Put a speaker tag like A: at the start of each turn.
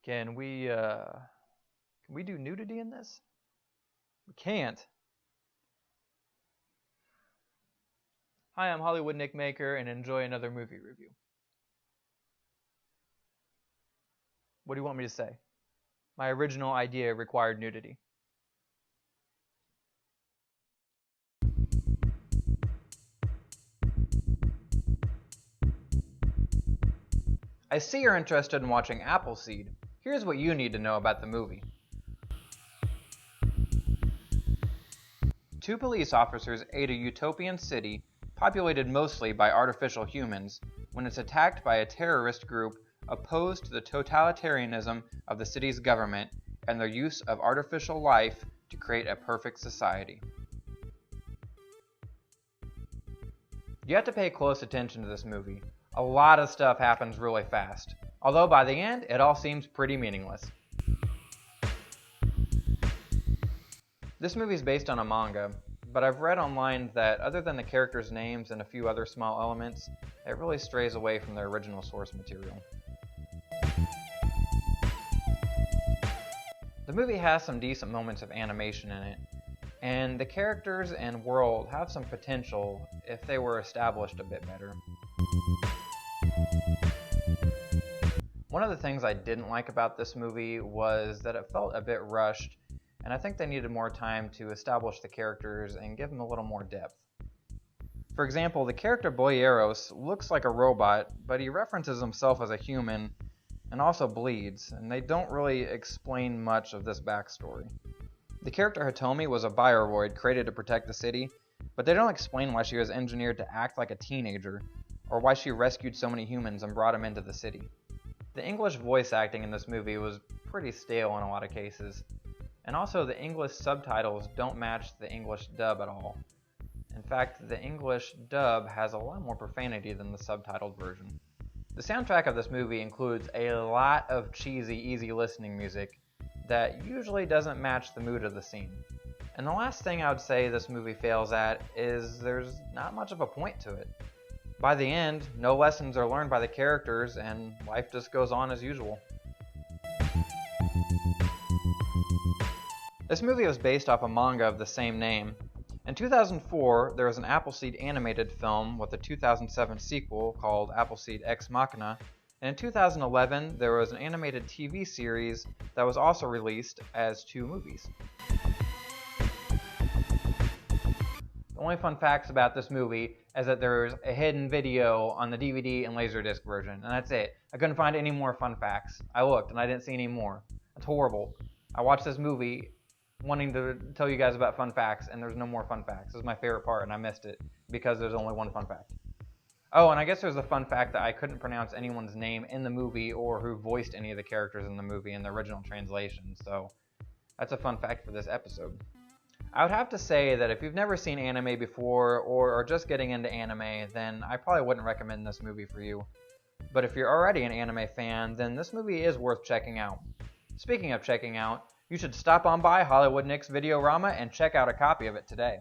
A: Can we do nudity in this? We can't. Hi, I'm Hollywood Nick Manker, and enjoy another movie review. What do you want me to say? My original idea required nudity. I see you're interested in watching Appleseed. Here's what you need to know about the movie. Two police officers aid a utopian city populated mostly by artificial humans when it's attacked by a terrorist group opposed to the totalitarianism of the city's government and their use of artificial life to create a perfect society. You have to pay close attention to this movie. A lot of stuff happens really fast, although by the end, it all seems pretty meaningless. This movie is based on a manga, but I've read online that other than the characters' names and a few other small elements, it really strays away from their original source material. The movie has some decent moments of animation in it, and the characters and world have some potential if they were established a bit better. One of the things I didn't like about this movie was that it felt a bit rushed, and I think they needed more time to establish the characters and give them a little more depth. For example, the character Boyeros looks like a robot, but he references himself as a human and also bleeds, and they don't really explain much of this backstory. The character Hitomi was a bioroid created to protect the city, but they don't explain why she was engineered to act like a teenager, or why she rescued so many humans and brought them into the city. The English voice acting in this movie was pretty stale in a lot of cases, and also the English subtitles don't match the English dub at all. In fact, the English dub has a lot more profanity than the subtitled version. The soundtrack of this movie includes a lot of cheesy, easy listening music that usually doesn't match the mood of the scene. And the last thing I would say this movie fails at is there's not much of a point to it. By the end, no lessons are learned by the characters, and life just goes on as usual. This movie was based off a manga of the same name. In 2004, there was an Appleseed animated film with a 2007 sequel called Appleseed Ex Machina, and in 2011, there was an animated TV series that was also released as 2 movies. The only fun facts about this movie is that there's a hidden video on the DVD and Laserdisc version, and that's it. I couldn't find any more fun facts. I looked and I didn't see any more. That's horrible. I watched this movie wanting to tell you guys about fun facts, and there's no more fun facts. This is my favorite part, and I missed it because there's only one fun fact. Oh, and I guess there's a fun fact that I couldn't pronounce anyone's name in the movie or who voiced any of the characters in the movie in the original translation, so that's a fun fact for this episode. I would have to say that if you've never seen anime before or are just getting into anime, then I probably wouldn't recommend this movie for you. But if you're already an anime fan, then this movie is worth checking out. Speaking of checking out, you should stop on by Hollywood Nick's Videorama and check out a copy of it today.